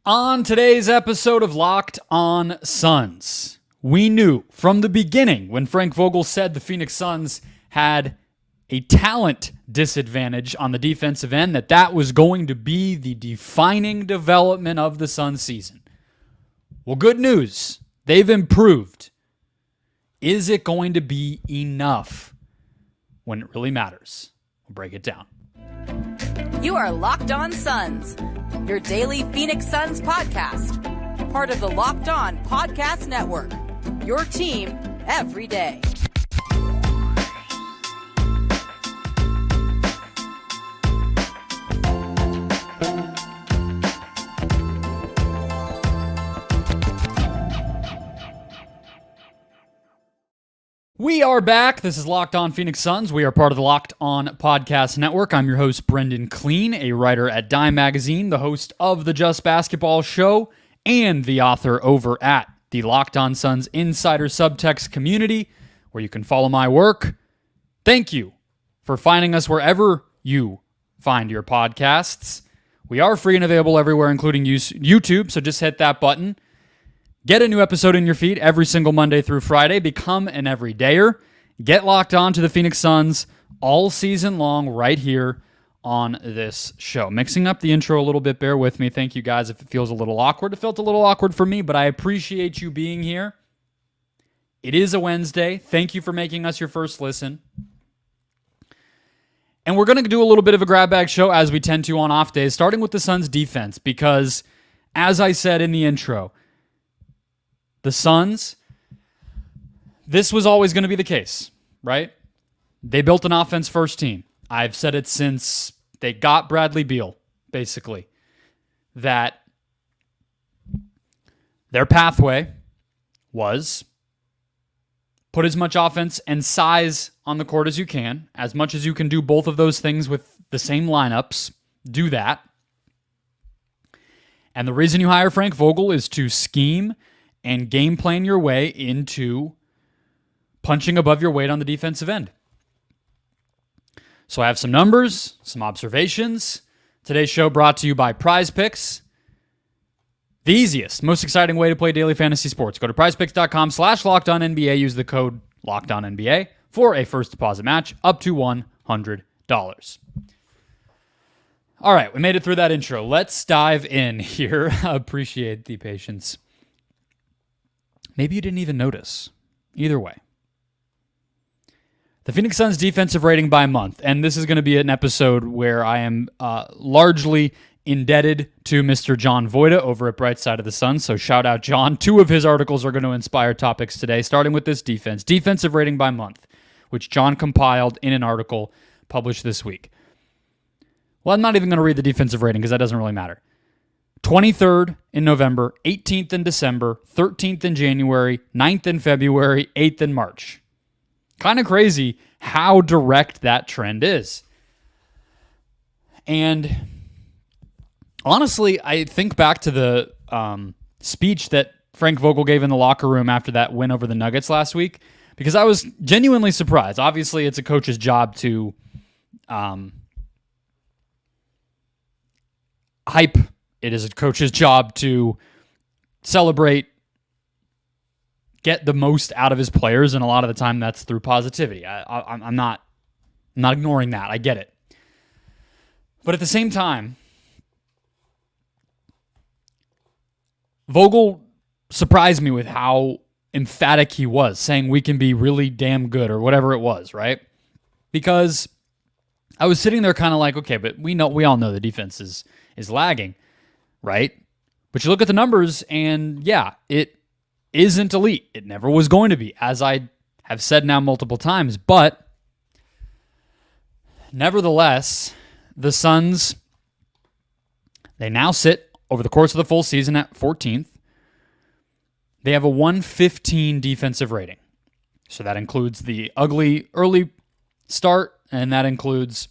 On today's episode of Locked On Suns, we knew from the beginning when Frank Vogel said the Phoenix Suns had a talent disadvantage on the defensive end that was going to be the defining development of the Suns season. Well, good news. They've improved. Is it going to be enough when it really matters? We'll break it down. You are Locked On Suns, your daily Phoenix Suns podcast. Part of the Locked On Podcast Network, your team every day. We are back. This is Locked On Phoenix Suns. We are part of the Locked On Podcast Network. I'm your host, Brendon Kleen, a writer at Dime Magazine, the host of the Just Basketball Show, and the author over at the Locked On Suns Insider Subtext community, where you can follow my work. Thank you for finding us wherever you find your podcasts. We are free and available everywhere, including YouTube, so just hit that button. Get a new episode in your feed every single Monday through Friday. Become an everydayer. Get locked on to the Phoenix Suns all season long right here on this show. Mixing up the intro a little bit. Bear with me. Thank you guys if it feels a little awkward. It felt a little awkward for me, but I appreciate you being here. It is a Wednesday. Thank you for making us your first listen. And we're going to do a little bit of a grab bag show as we tend to on off days, starting with the Suns defense, because as I said in the intro, the Suns, this was always going to be the case, right? They built an offense-first team. I've said it since they got Bradley Beal, basically, that their pathway was put as much offense and size on the court as you can. As much as you can do both of those things with the same lineups, do that. And the reason you hire Frank Vogel is to scheme and game plan your way into punching above your weight on the defensive end. So I have some numbers, some observations. Today's show brought to you by Prize Picks. The easiest, most exciting way to play daily fantasy sports. Go to prizepicks.com/LockedOnNBA. Use the code LockedOnNBA for a first deposit match up to $100. All right, we made it through that intro. Let's dive in here. Appreciate the patience. Maybe you didn't even notice. Either way. The Phoenix Suns defensive rating by month. And this is going to be an episode where I am largely indebted to Mr. John Voida over at Bright Side of the Sun. So shout out John. 2 of his articles are going to inspire topics today, starting with this defense. Defensive rating by month, which John compiled in an article published this week. Well, I'm not even going to read the defensive rating because that doesn't really matter. 23rd in November, 18th in December, 13th in January, 9th in February, 8th in March. Kind of crazy how direct that trend is. And honestly, I think back to the speech that Frank Vogel gave in the locker room after that win over the Nuggets last week, because I was genuinely surprised. Obviously, it's a coach's job to hype. It is a coach's job to celebrate, get the most out of his players, and a lot of the time that's through positivity. I'm not ignoring that. I get it. But at the same time, Vogel surprised me with how emphatic he was, saying we can be really damn good or whatever it was, right? Because I was sitting there kind of like, okay, but we all know the defense is lagging. Right? But you look at the numbers and yeah, it isn't elite. It never was going to be, as I have said now multiple times. But nevertheless, the Suns, they now sit over the course of the full season at 14th. They have a 115 defensive rating. So that includes the ugly early start, and that includes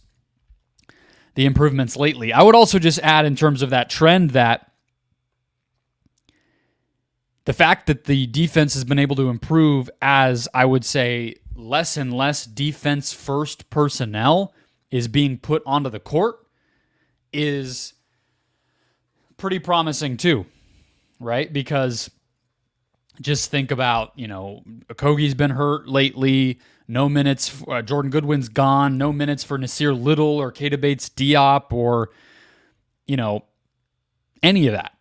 the improvements lately. I would also just add in terms of that trend that the fact that the defense has been able to improve as, I would say, less and less defense-first personnel is being put onto the court is pretty promising too, right? Because just think about, Okogie's been hurt lately. No minutes. Jordan Goodwin's gone. No minutes for Nasir Little or Keita Bates-Diop or, any of that.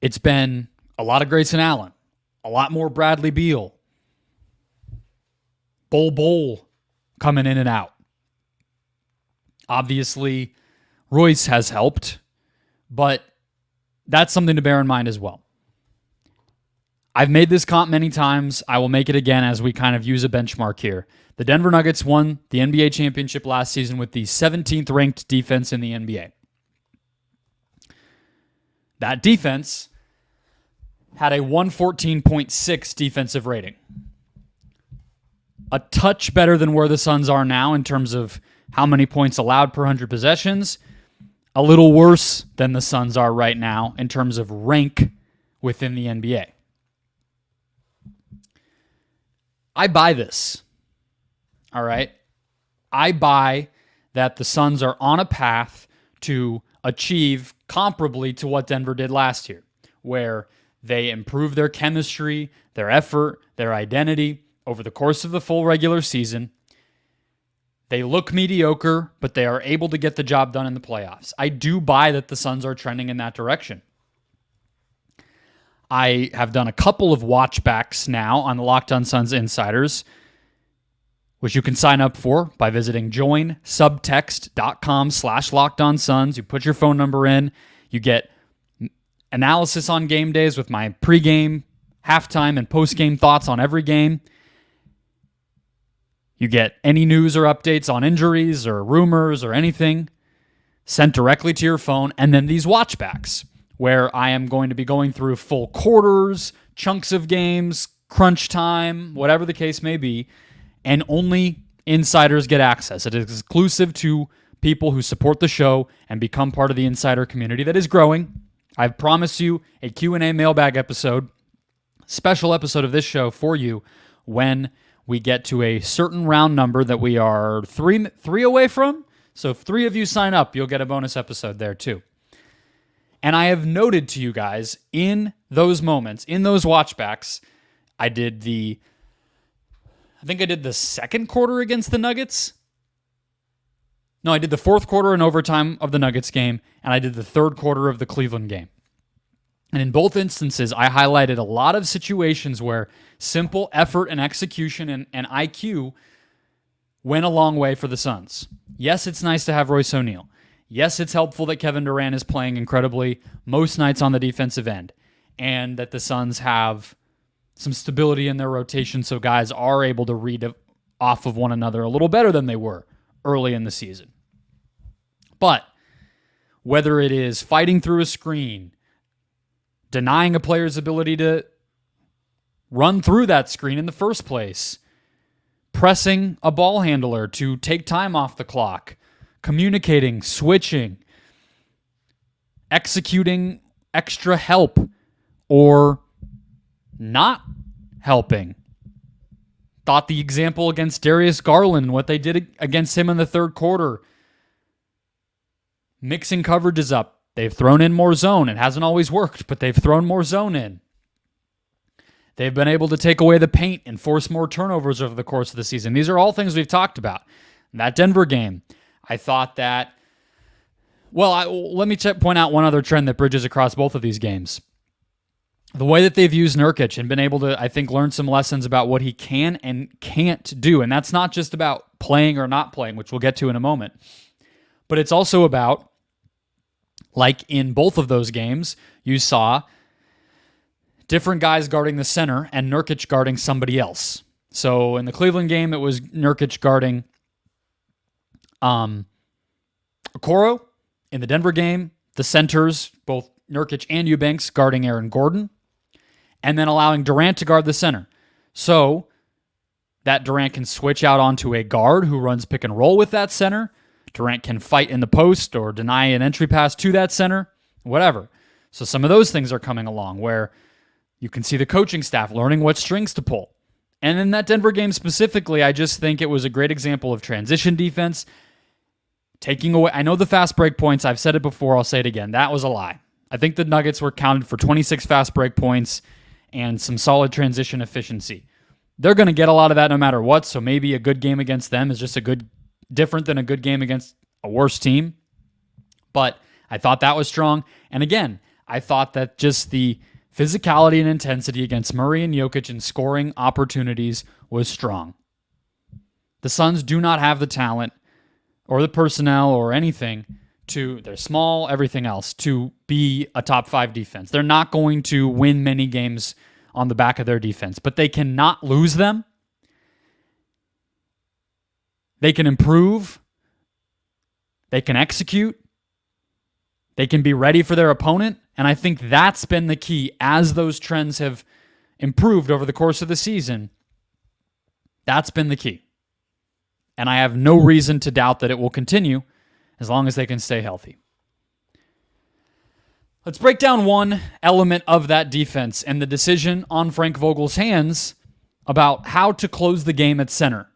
It's been a lot of Grayson Allen, a lot more Bradley Beal, Bol coming in and out. Obviously, Royce has helped, but that's something to bear in mind as well. I've made this comp many times. I will make it again as we kind of use a benchmark here. The Denver Nuggets won the NBA championship last season with the 17th ranked defense in the NBA. That defense had a 114.6 defensive rating. A touch better than where the Suns are now in terms of how many points allowed per 100 possessions. A little worse than the Suns are right now in terms of rank within the NBA. I buy this. All right? I buy that the Suns are on a path to achieve comparably to what Denver did last year, where they improve their chemistry, their effort, their identity over the course of the full regular season. They look mediocre, but they are able to get the job done in the playoffs. I do buy that the Suns are trending in that direction. I have done a couple of watchbacks now on the Locked On Suns Insiders, which you can sign up for by visiting joinsubtext.com/LockedOnSuns. You put your phone number in. You get analysis on game days with my pregame, halftime, and postgame thoughts on every game. You get any news or updates on injuries or rumors or anything sent directly to your phone. And then these watchbacks, where I am going to be going through full quarters, chunks of games, crunch time, whatever the case may be, and only insiders get access. It is exclusive to people who support the show and become part of the insider community that is growing. I've promised you a Q&A mailbag episode, special episode of this show for you when we get to a certain round number that we are three away from. So if 3 of you sign up, you'll get a bonus episode there too. And I have noted to you guys in those moments, in those watchbacks, I think I did the second quarter against the Nuggets. No, I did the fourth quarter and overtime of the Nuggets game, and I did the third quarter of the Cleveland game. And in both instances, I highlighted a lot of situations where simple effort and execution and IQ went a long way for the Suns. Yes, it's nice to have Royce O'Neal. Yes, it's helpful that Kevin Durant is playing incredibly most nights on the defensive end, and that the Suns have some stability in their rotation so guys are able to read off of one another a little better than they were early in the season. But whether it is fighting through a screen, denying a player's ability to run through that screen in the first place, pressing a ball handler to take time off the clock, communicating, switching, executing extra help, or not helping. Thought the example against Darius Garland and what they did against him in the third quarter. Mixing coverages up. They've thrown in more zone. It hasn't always worked, but they've thrown more zone in. They've been able to take away the paint and force more turnovers over the course of the season. These are all things we've talked about. In that Denver game, I thought that, let me point out one other trend that bridges across both of these games. The way that they've used Nurkic and been able to, I think, learn some lessons about what he can and can't do. And that's not just about playing or not playing, which we'll get to in a moment. But it's also about, like in both of those games, you saw different guys guarding the center and Nurkic guarding somebody else. So in the Cleveland game, it was Nurkic guarding Okoro. In the Denver game, the centers, both Nurkic and Eubanks, guarding Aaron Gordon, and then allowing Durant to guard the center. So that Durant can switch out onto a guard who runs pick and roll with that center. Durant can fight in the post or deny an entry pass to that center, whatever. So some of those things are coming along where you can see the coaching staff learning what strings to pull. And in that Denver game specifically, I just think it was a great example of transition defense, taking away, I know the fast break points, I've said it before, I'll say it again. That was a lie. I think the Nuggets were counted for 26 fast break points and some solid transition efficiency. They're going to get a lot of that no matter what, so maybe a good game against them is just different than a good game against a worse team. But I thought that was strong. And again, I thought that just the physicality and intensity against Murray and Jokic in scoring opportunities was strong. The Suns do not have the talent or the personnel or anything they're small, everything else, to be a top 5 defense. They're not going to win many games on the back of their defense, but they cannot lose them. They can improve. They can execute. They can be ready for their opponent. And I think that's been the key as those trends have improved over the course of the season. That's been the key. And I have no reason to doubt that it will continue as long as they can stay healthy. Let's break down one element of that defense and the decision on Frank Vogel's hands about how to close the game at center.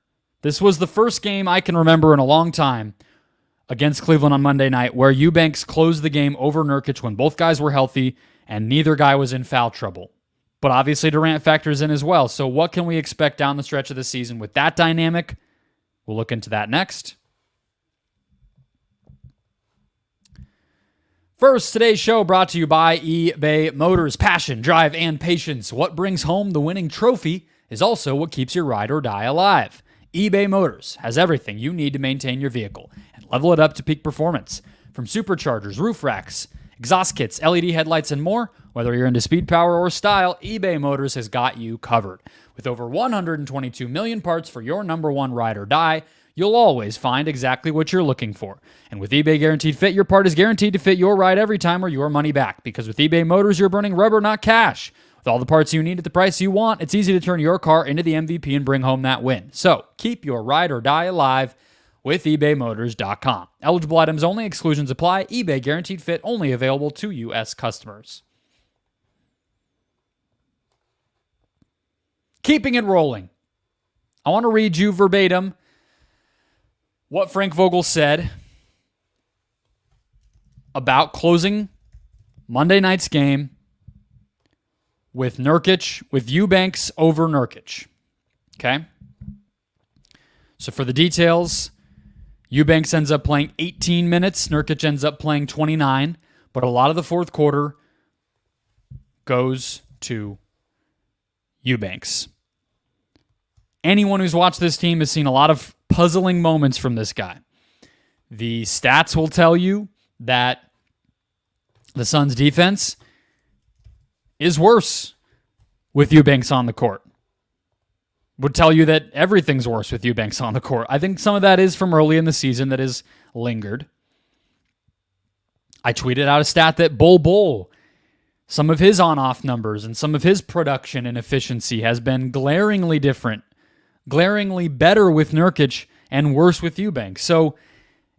This was the first game I can remember in a long time against Cleveland on Monday night where Eubanks closed the game over Nurkic when both guys were healthy and neither guy was in foul trouble. But obviously Durant factors in as well. So what can we expect down the stretch of the season with that dynamic? We'll look into that next. First, today's show brought to you by eBay Motors. Passion, drive, and patience. What brings home the winning trophy is also what keeps your ride or die alive. eBay Motors has everything you need to maintain your vehicle and level it up to peak performance. From superchargers, roof racks, exhaust kits, LED headlights, and more, whether you're into speed, power, or style, eBay Motors has got you covered. With over 122 million parts for your number one ride or die, you'll always find exactly what you're looking for. And with eBay Guaranteed Fit, your part is guaranteed to fit your ride every time or your money back. Because with eBay Motors, you're burning rubber, not cash. With all the parts you need at the price you want, it's easy to turn your car into the MVP and bring home that win. So, keep your ride or die alive with ebaymotors.com. Eligible items only, exclusions apply. eBay Guaranteed Fit only available to U.S. customers. Keeping it rolling. I want to read you verbatim what Frank Vogel said about closing Monday night's game with Nurkic, with Eubanks over Nurkic. Okay? So for the details, Eubanks ends up playing 18 minutes. Nurkic ends up playing 29. But a lot of the fourth quarter goes to Eubanks. Anyone who's watched this team has seen a lot of puzzling moments from this guy. The stats will tell you that the Suns' defense is worse with Eubanks on the court. Would tell you that everything's worse with Eubanks on the court. I think some of that is from early in the season that has lingered. I tweeted out a stat that Bull, some of his on-off numbers and some of his production and efficiency has been glaringly different, glaringly better with Nurkic and worse with Eubanks. So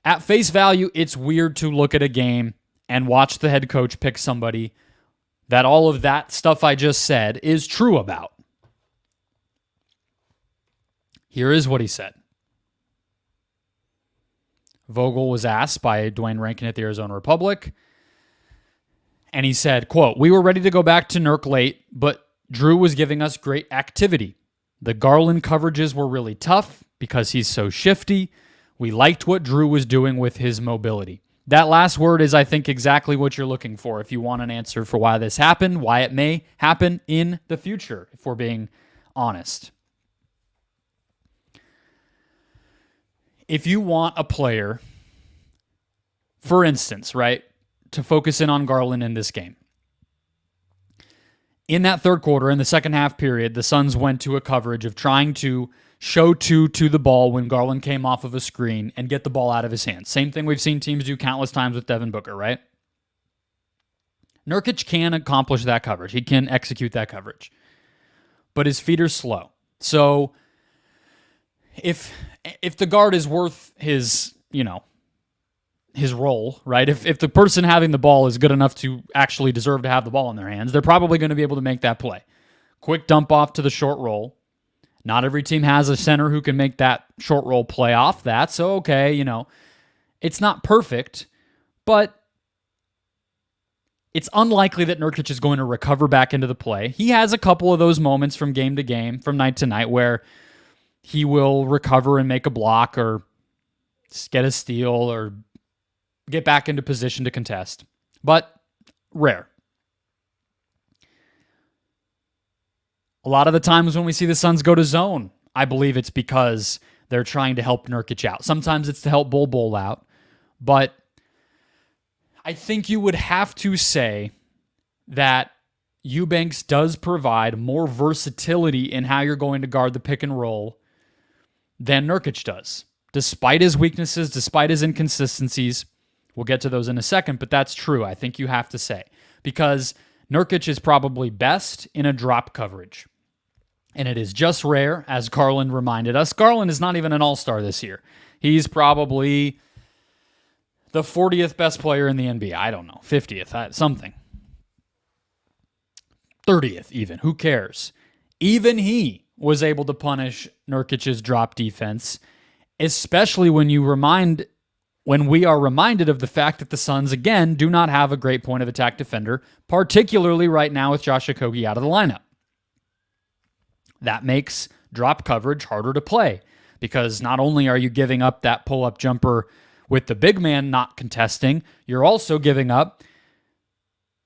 at face value, it's weird to look at a game and watch the head coach pick somebody that all of that stuff I just said is true about. Here is what he said. Vogel was asked by Dwayne Rankin at the Arizona Republic, and he said, quote, "We were ready to go back to Nurk late, but Drew was giving us great activity. The Garland coverages were really tough because he's so shifty. We liked what Drew was doing with his mobility." That last word is, I think, exactly what you're looking for if you want an answer for why this happened, why it may happen in the future, if we're being honest. If you want a player, for instance, right, to focus in on Garland in this game, in that third quarter, in the second half period, the Suns went to a coverage of trying to show two to the ball when Garland came off of a screen and get the ball out of his hands. Same thing we've seen teams do countless times with Devin Booker, right? Nurkic can accomplish that coverage. He can execute that coverage. But his feet are slow. So if the guard is worth his, his role, right? If the person having the ball is good enough to actually deserve to have the ball in their hands, they're probably going to be able to make that play. Quick dump off to the short roll. Not every team has a center who can make that short roll play off that. So, okay, It's not perfect, but it's unlikely that Nurkic is going to recover back into the play. He has a couple of those moments from game to game, from night to night, where he will recover and make a block or get a steal or get back into position to contest. But rare. A lot of the times when we see the Suns go to zone, I believe it's because they're trying to help Nurkic out. Sometimes it's to help Bol out. But I think you would have to say that Eubanks does provide more versatility in how you're going to guard the pick and roll than Nurkic does. Despite his weaknesses, despite his inconsistencies, we'll get to those in a second, but that's true, I think you have to say. Because Nurkic is probably best in a drop coverage. And it is just rare, as Garland reminded us. Garland is not even an all-star this year. He's probably the 40th best player in the NBA. I don't know, 50th, something. 30th even, who cares? Even he was able to punish Nurkic's drop defense, especially when we are reminded of the fact that the Suns, again, do not have a great point of attack defender, particularly right now with Josh Okogie out of the lineup. That makes drop coverage harder to play because not only are you giving up that pull-up jumper with the big man not contesting, you're also giving up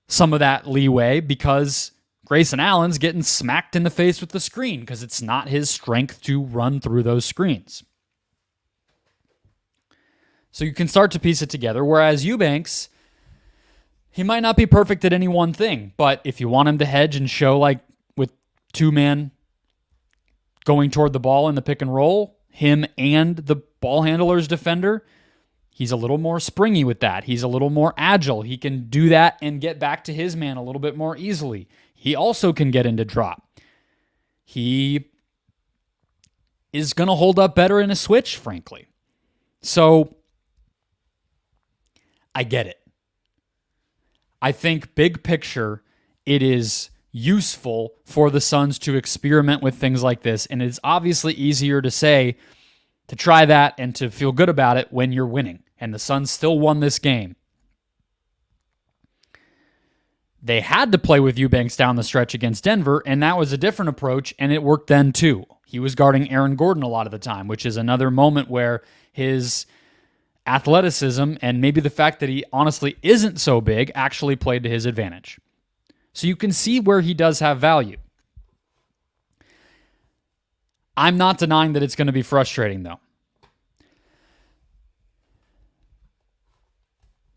some of that leeway because Grayson Allen's getting smacked in the face with the screen because it's not his strength to run through those screens. So you can start to piece it together, whereas Eubanks, he might not be perfect at any one thing, but if you want him to hedge and show like with two-man going toward the ball in the pick and roll, him and the ball handler's defender, he's a little more springy with that. He's a little more agile. He can do that and get back to his man a little bit more easily. He also can get into drop. He is going to hold up better in a switch, frankly. So I get it. I think big picture, it is useful for the Suns to experiment with things like this. And it's obviously easier to say, to try that and to feel good about it when you're winning. And the Suns still won this game. They had to play with Eubanks down the stretch against Denver, and that was a different approach, and it worked then too. He was guarding Aaron Gordon a lot of the time, which is another moment where his athleticism and maybe the fact that he honestly isn't so big actually played to his advantage. So you can see where he does have value. I'm not denying that it's going to be frustrating, though.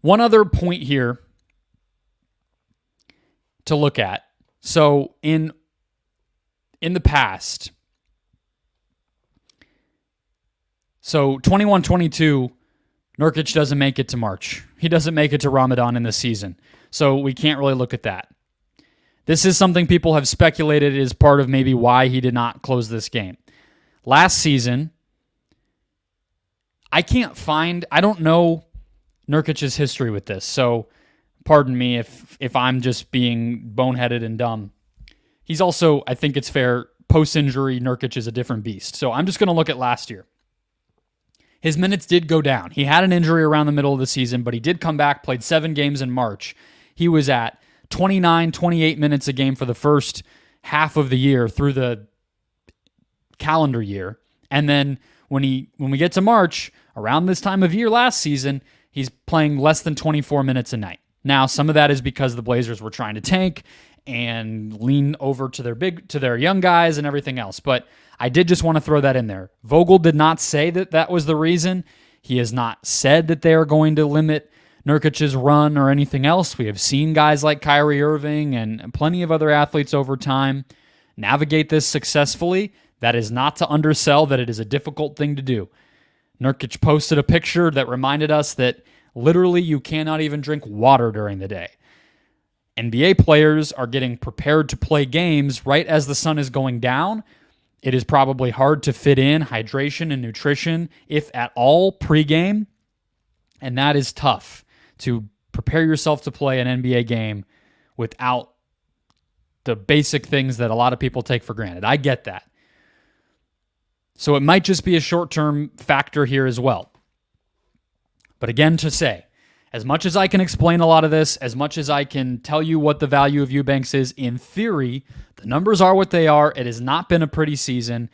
One other point here to look at. So in the past, so 21-22, Nurkic doesn't make it to March. He doesn't make it to Ramadan in this season. So we can't really look at that. This is something people have speculated is part of maybe why he did not close this game. Last season, I don't know Nurkic's history with this, so pardon me if I'm just being boneheaded and dumb. He's also, I think it's fair, post-injury, Nurkic is a different beast. So I'm just going to look at last year. His minutes did go down. He had an injury around the middle of the season, but he did come back, played 7 games in March. He was at 29, 28 minutes a game for the first half of the year through the calendar year. And then when we get to March, around this time of year last season, he's playing less than 24 minutes a night. Now, some of that is because the Blazers were trying to tank and lean over to their young guys and everything else. But I did just want to throw that in there. Vogel did not say that was the reason. He has not said that they are going to limit Nurkic's run or anything else. We have seen guys like Kyrie Irving and plenty of other athletes over time navigate this successfully. That is not to undersell that it is a difficult thing to do. Nurkic posted a picture that reminded us that literally you cannot even drink water during the day. NBA players are getting prepared to play games right as the sun is going down. It is probably hard to fit in hydration and nutrition, if at all, pregame. And that is tough to prepare yourself to play an NBA game without the basic things that a lot of people take for granted. I get that. So it might just be a short-term factor here as well. But again, to say, as much as I can explain a lot of this, as much as I can tell you what the value of Eubanks is, in theory, the numbers are what they are. It has not been a pretty season.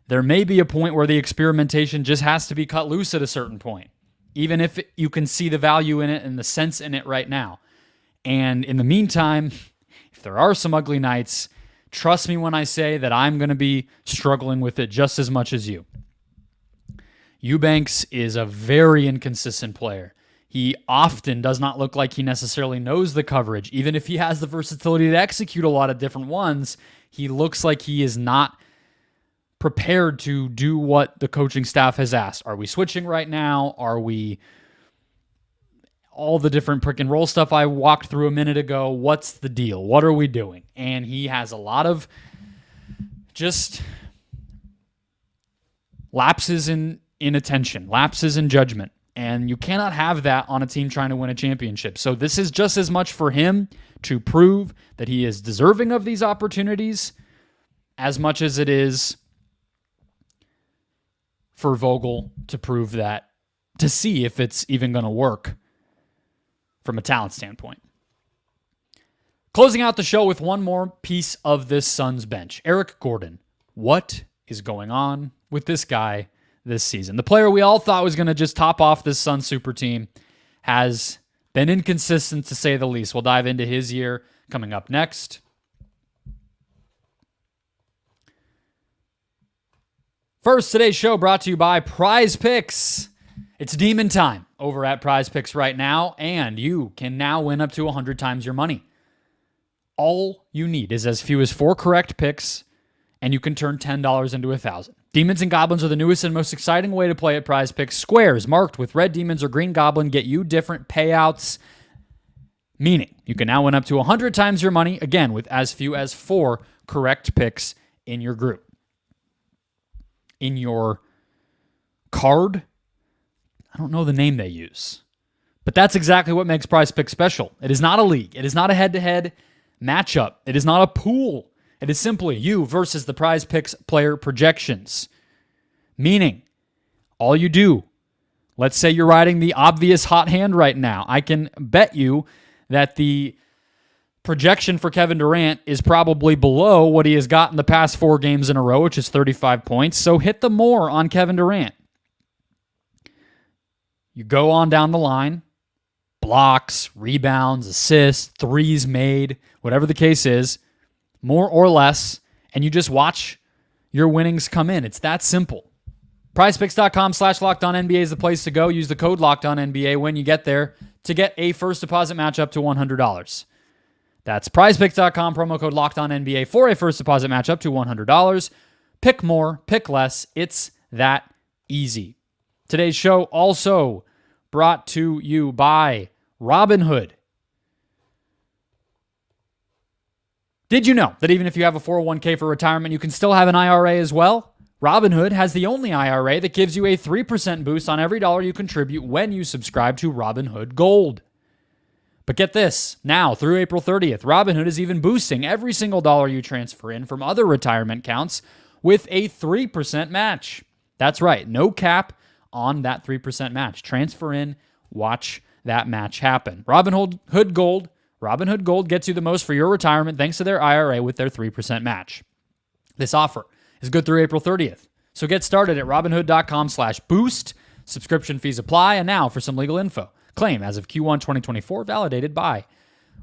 There may be a point where the experimentation just has to be cut loose at a certain point, even if you can see the value in it and the sense in it right now. And in the meantime, if there are some ugly nights, trust me when I say that I'm going to be struggling with it just as much as you. Eubanks is a very inconsistent player. He often does not look like he necessarily knows the coverage. Even if he has the versatility to execute a lot of different ones, he looks like he is not prepared to do what the coaching staff has asked. Are we switching right now? Are we all the different pick and roll stuff I walked through a minute ago? What's the deal? What are we doing? And he has a lot of just lapses in attention, lapses in judgment. And you cannot have that on a team trying to win a championship. So this is just as much for him to prove that he is deserving of these opportunities as much as it is for Vogel to prove that, to see if it's even going to work from a talent standpoint. Closing out the show with one more piece of this Suns bench. Eric Gordon. What is going on with this guy this season? The player we all thought was going to just top off this Suns super team has been inconsistent, to say the least. We'll dive into his year coming up next. First, today's show brought to you by Prize Picks. It's demon time over at Prize Picks right now, and you can now win up to 100 times your money. All you need is as few as 4 correct picks, and you can turn $10 into $1,000. Demons and Goblins are the newest and most exciting way to play at Prize Picks. Squares marked with red demons or green goblin get you different payouts, meaning you can now win up to 100 times your money, again, with as few as 4 correct picks in your group. In your card, I don't know the name they use, but that's exactly what makes Prize Picks special. It is not a league. It is not a head-to-head matchup. It is not a pool. It is simply you versus the Prize Picks player projections. Meaning, all you do, let's say you're riding the obvious hot hand right now. I can bet you that the projection for Kevin Durant is probably below what he has got in the past 4 games in a row, which is 35 points. So hit the more on Kevin Durant. You go on down the line, blocks, rebounds, assists, threes made, whatever the case is, more or less, and you just watch your winnings come in. It's that simple. PrizePicks.com/LockedOnNBA is the place to go. Use the code LockedOnNBA when you get there to get a first deposit match up to $100. That's PrizePicks.com, promo code LockedOnNBA for a first deposit match up to $100. Pick more, pick less. It's that easy. Today's show also brought to you by Robinhood. Did you know that even if you have a 401k for retirement, you can still have an IRA as well? Robinhood has the only IRA that gives you a 3% boost on every dollar you contribute when you subscribe to Robinhood Gold. But get this, now through April 30th, Robinhood is even boosting every single dollar you transfer in from other retirement accounts with a 3% match. That's right, no cap on that 3% match. Transfer in, watch that match happen. Robinhood Gold gets you the most for your retirement thanks to their IRA with their 3% match. This offer is good through April 30th. So get started at Robinhood.com/boost. Subscription fees apply. And now for some legal info. Claim as of Q1 2024, validated by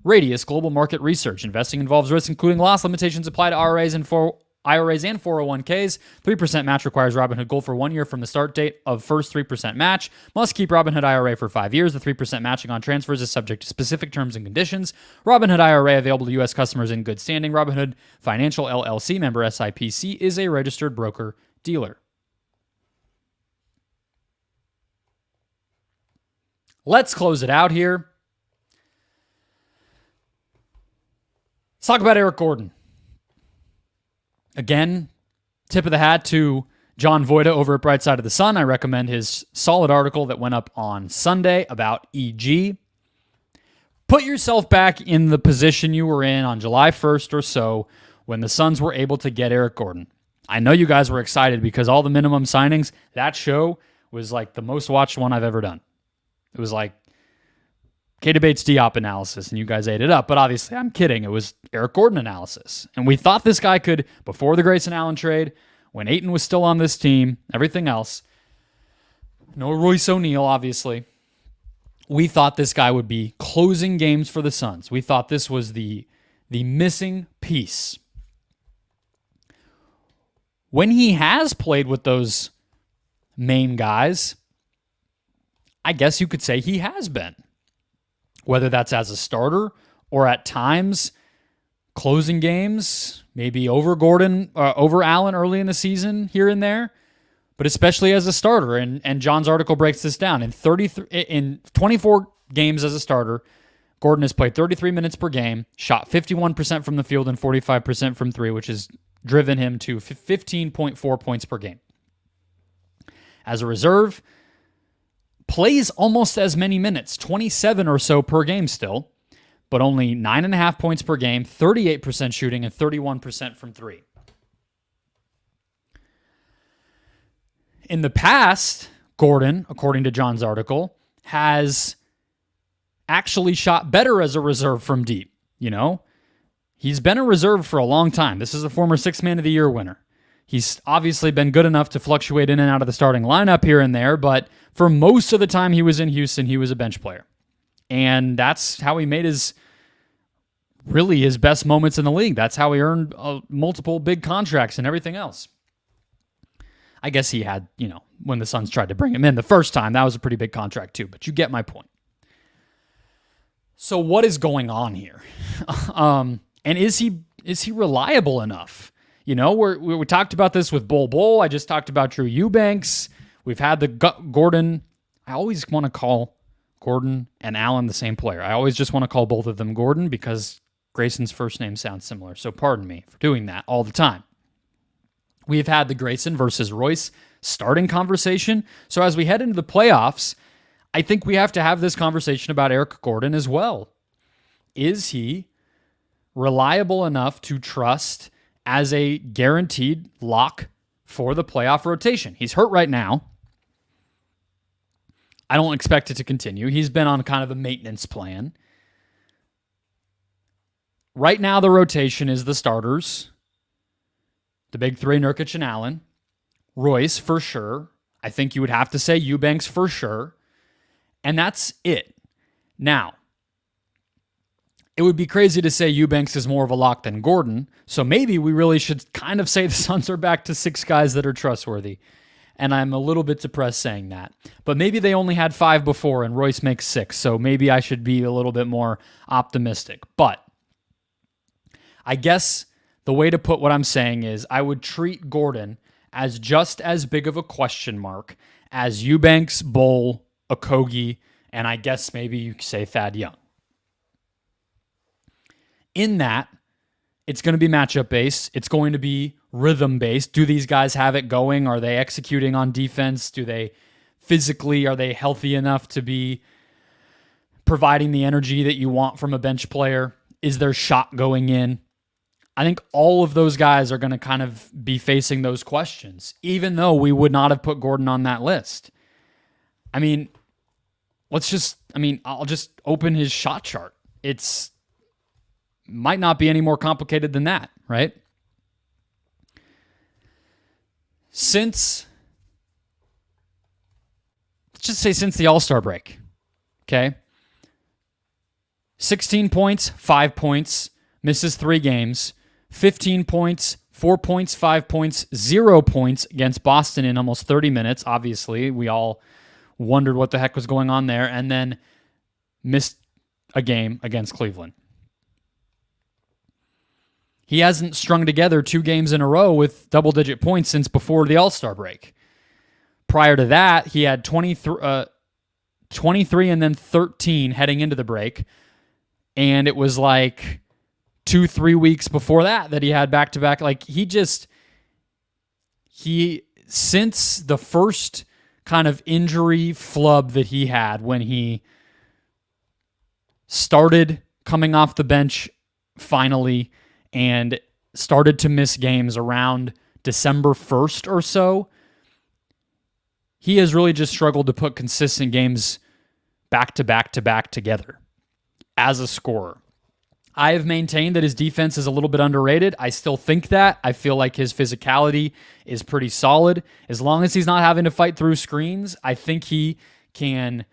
Radius Global Market Research. Investing involves risks, including loss. Limitations apply to IRAs and 401ks. 3% match requires Robinhood Gold for 1 year from the start date of first 3% match. Must keep Robinhood IRA for 5 years. The 3% matching on transfers is subject to specific terms and conditions. Robinhood IRA available to U.S. customers in good standing. Robinhood Financial LLC, member SIPC, is a registered broker-dealer. Let's close it out here. Let's talk about Eric Gordon. Again, tip of the hat to John Voida over at Bright Side of the Sun. I recommend his solid article that went up on Sunday about EG. Put yourself back in the position you were in on July 1st or so when the Suns were able to get Eric Gordon. I know you guys were excited because all the minimum signings, that show was like the most watched one I've ever done. It was like Kate Bates Diop analysis, and you guys ate it up. But obviously, I'm kidding. It was Eric Gordon analysis. And we thought this guy could, before the Grayson Allen trade, when Ayton was still on this team, everything else, no Royce O'Neal, obviously, we thought this guy would be closing games for the Suns. We thought this was the missing piece. When he has played with those main guys, I guess you could say he has been. Whether that's as a starter or at times closing games, maybe over Gordon, over Allen early in the season here and there, but especially as a starter. And John's article breaks this down. In 24 games as a starter, Gordon has played 33 minutes per game, shot 51% from the field and 45% from three, which has driven him to 15.4 points per game. As a reserve, plays almost as many minutes, 27 or so per game still, but only 9.5 points per game, 38% shooting, and 31% from three. In the past, Gordon, according to John's article, has actually shot better as a reserve from deep. You know, he's been a reserve for a long time. This is a former Sixth Man of the Year winner. He's obviously been good enough to fluctuate in and out of the starting lineup here and there, but for most of the time he was in Houston, he was a bench player. And that's how he made his best moments in the league. That's how he earned multiple big contracts and everything else. I guess he had, when the Suns tried to bring him in the first time, that was a pretty big contract too, but you get my point. So what is going on here? And is he reliable enough? We talked about this with Bull. I just talked about Drew Eubanks. We've had the Gordon. I always want to call Gordon and Allen the same player. I always just want to call both of them Gordon because Grayson's first name sounds similar. So pardon me for doing that all the time. We've had the Grayson versus Royce starting conversation. So as we head into the playoffs, I think we have to have this conversation about Eric Gordon as well. Is he reliable enough to trust as a guaranteed lock for the playoff rotation? He's hurt right now. I don't expect it to continue. He's been on kind of a maintenance plan. Right now, the rotation is the starters. The big three, Nurkic and Allen. Royce, for sure. I think you would have to say Eubanks for sure. And that's it. Now, it would be crazy to say Eubanks is more of a lock than Gordon, so maybe we really should kind of say the Suns are back to 6 guys that are trustworthy. And I'm a little bit depressed saying that. But maybe they only had 5 before and Royce makes 6, so maybe I should be a little bit more optimistic. But I guess the way to put what I'm saying is I would treat Gordon as just as big of a question mark as Eubanks, Bull, Okogie, and I guess maybe you could say Thad Young. In that, it's going to be matchup-based. It's going to be rhythm-based. Do these guys have it going? Are they executing on defense? Are they healthy enough to be providing the energy that you want from a bench player? Is their shot going in? I think all of those guys are going to kind of be facing those questions, even though we would not have put Gordon on that list. I mean, I'll just open his shot chart. It's might not be any more complicated than that, right? Let's just say since the All-Star break, okay? 16 points, 5 points, misses 3 games, 15 points, 4 points, 5 points, 0 points against Boston in almost 30 minutes. Obviously, we all wondered what the heck was going on there, and then missed a game against Cleveland. He hasn't strung together 2 games in a row with double-digit points since before the All-Star break. Prior to that, he had 23 and then 13 heading into the break, and it was like 2-3 weeks before that he had back-to-back. Like, since the first kind of injury flub that he had when he started coming off the bench finally and started to miss games around December 1st or so, he has really just struggled to put consistent games back to back to back together as a scorer. I have maintained that his defense is a little bit underrated. I still think that. I feel like his physicality is pretty solid. As long as he's not having to fight through screens, I think he can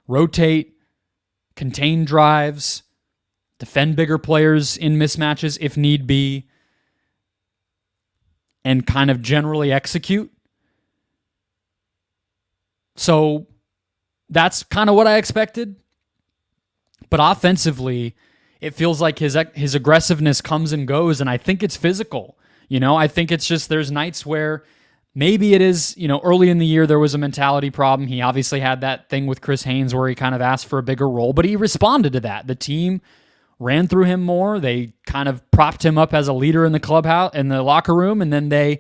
rotate, contain drives, defend bigger players in mismatches if need be, and kind of generally execute. So that's kind of what I expected. But offensively, it feels like his aggressiveness comes and goes, and I think it's physical. I think it's just there's nights where maybe it is, early in the year there was a mentality problem. He obviously had that thing with Chris Haynes where he kind of asked for a bigger role, but he responded to that. The team ran through him more. They kind of propped him up as a leader in the clubhouse, in the locker room, and then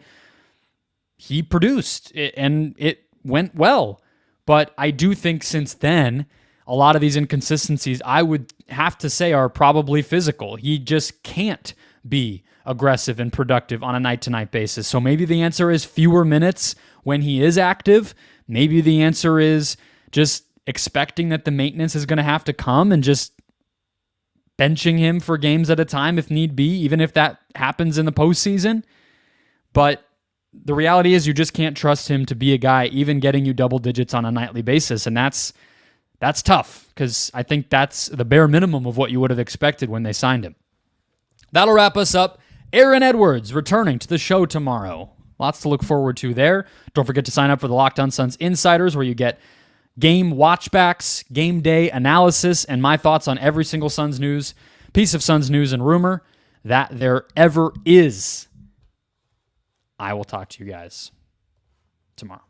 he produced, and it went well. But I do think since then, a lot of these inconsistencies, I would have to say, are probably physical. He just can't be aggressive and productive on a night-to-night basis. So maybe the answer is fewer minutes when he is active. Maybe the answer is just expecting that the maintenance is going to have to come and just benching him for games at a time if need be, even if that happens in the postseason. But the reality is you just can't trust him to be a guy even getting you double digits on a nightly basis, and that's tough because I think that's the bare minimum of what you would have expected when they signed him. That'll wrap us up. Aaron Edwards returning to the show tomorrow. Lots to look forward to there. Don't forget to sign up for the Locked On Suns Insiders, where you get game watchbacks, game day analysis, and my thoughts on every single Suns news, piece of Suns news and rumor that there ever is. I will talk to you guys tomorrow.